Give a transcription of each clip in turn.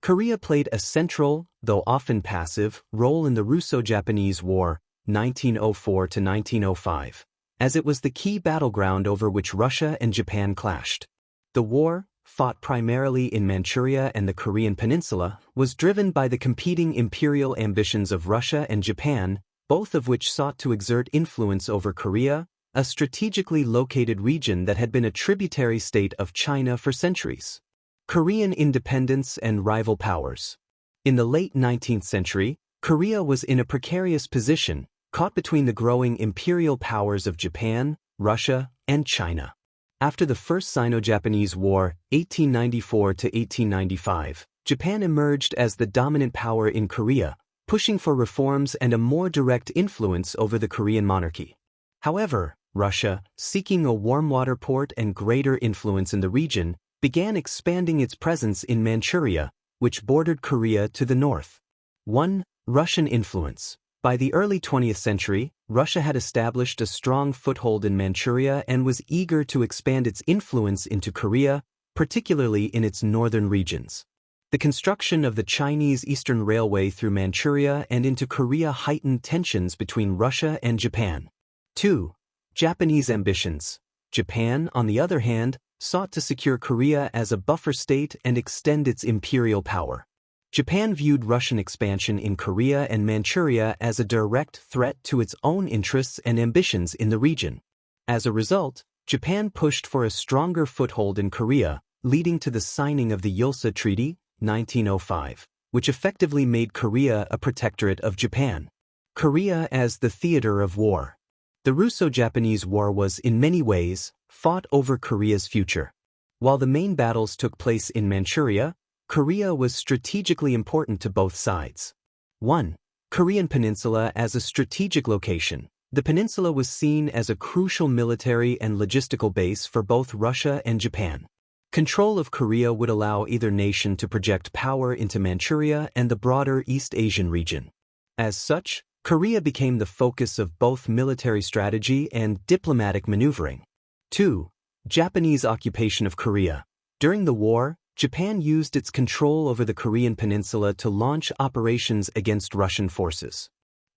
Korea played a central, though often passive, role in the Russo-Japanese War, 1904 to 1905, as it was the key battleground over which Russia and Japan clashed. The war, fought primarily in Manchuria and the Korean peninsula, was driven by the competing imperial ambitions of Russia and Japan, both of which sought to exert influence over Korea, a strategically located region that had been a tributary state of China for centuries. Korean independence and rival powers. In the late 19th century, Korea was in a precarious position, caught between the growing imperial powers of Japan, Russia, and China. After the First Sino-Japanese War, 1894 to 1895, Japan emerged as the dominant power in Korea, pushing for reforms and a more direct influence over the Korean monarchy. However, Russia, seeking a warm water port and greater influence in the region, began expanding its presence in Manchuria, which bordered Korea to the north. 1. Russian influence. By the early 20th century, Russia had established a strong foothold in Manchuria and was eager to expand its influence into Korea, particularly in its northern regions. The construction of the Chinese Eastern Railway through Manchuria and into Korea heightened tensions between Russia and Japan. 2. Japanese ambitions. Japan, on the other hand, sought to secure Korea as a buffer state and extend its imperial power. Japan viewed Russian expansion in Korea and Manchuria as a direct threat to its own interests and ambitions in the region. As a result, Japan pushed for a stronger foothold in Korea, leading to the signing of the Ulsa Treaty, 1905, which effectively made Korea a protectorate of Japan. Korea as the theater of war. The Russo-Japanese War was, in many ways, fought over Korea's future. While the main battles took place in Manchuria, Korea was strategically important to both sides. 1. Korean Peninsula as a strategic location. The peninsula was seen as a crucial military and logistical base for both Russia and Japan. Control of Korea would allow either nation to project power into Manchuria and the broader East Asian region. As such, Korea became the focus of both military strategy and diplomatic maneuvering. 2. Japanese occupation of Korea. During the war, Japan used its control over the Korean peninsula to launch operations against Russian forces.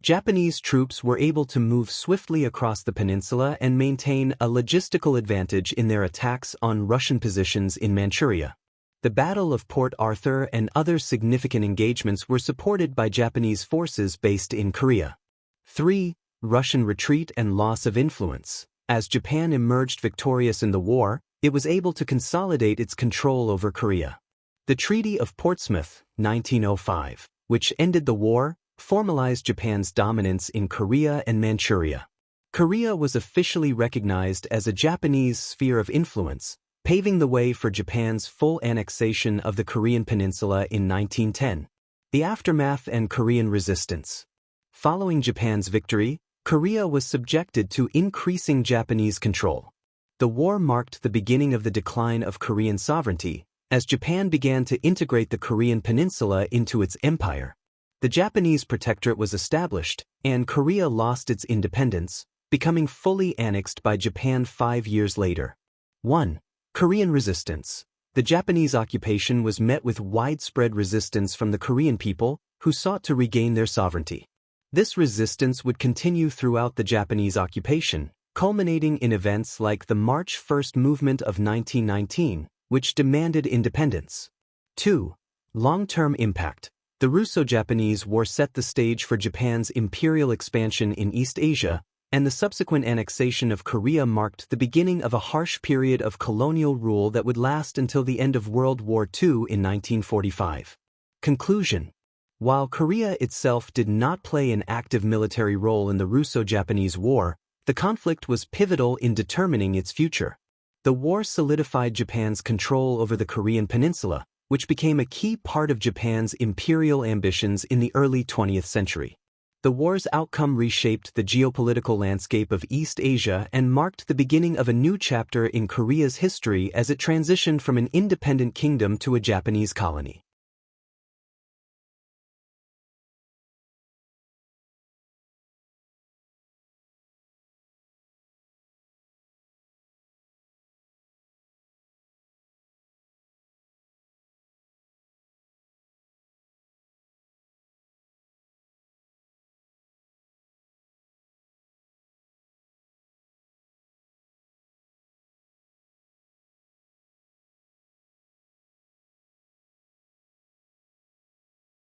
Japanese troops were able to move swiftly across the peninsula and maintain a logistical advantage in their attacks on Russian positions in Manchuria. The Battle of Port Arthur and other significant engagements were supported by Japanese forces based in Korea. 3. Russian retreat and loss of influence. As Japan emerged victorious in the war, it was able to consolidate its control over Korea. The Treaty of Portsmouth, 1905, which ended the war, formalized Japan's dominance in Korea and Manchuria. Korea was officially recognized as a Japanese sphere of influence, paving the way for Japan's full annexation of the Korean peninsula in 1910. The aftermath and Korean resistance. Following Japan's victory, Korea was subjected to increasing Japanese control. The war marked the beginning of the decline of Korean sovereignty, as Japan began to integrate the Korean peninsula into its empire. The Japanese protectorate was established, and Korea lost its independence, becoming fully annexed by Japan 5 years later. 1. Korean resistance. The Japanese occupation was met with widespread resistance from the Korean people, who sought to regain their sovereignty. This resistance would continue throughout the Japanese occupation, culminating in events like the March 1st movement of 1919, which demanded independence. 2. Long-term impact. The Russo-Japanese War set the stage for Japan's imperial expansion in East Asia, and the subsequent annexation of Korea marked the beginning of a harsh period of colonial rule that would last until the end of World War II in 1945. Conclusion. While Korea itself did not play an active military role in the Russo-Japanese War, the conflict was pivotal in determining its future. The war solidified Japan's control over the Korean peninsula, which became a key part of Japan's imperial ambitions in the early 20th century. The war's outcome reshaped the geopolitical landscape of East Asia and marked the beginning of a new chapter in Korea's history as it transitioned from an independent kingdom to a Japanese colony.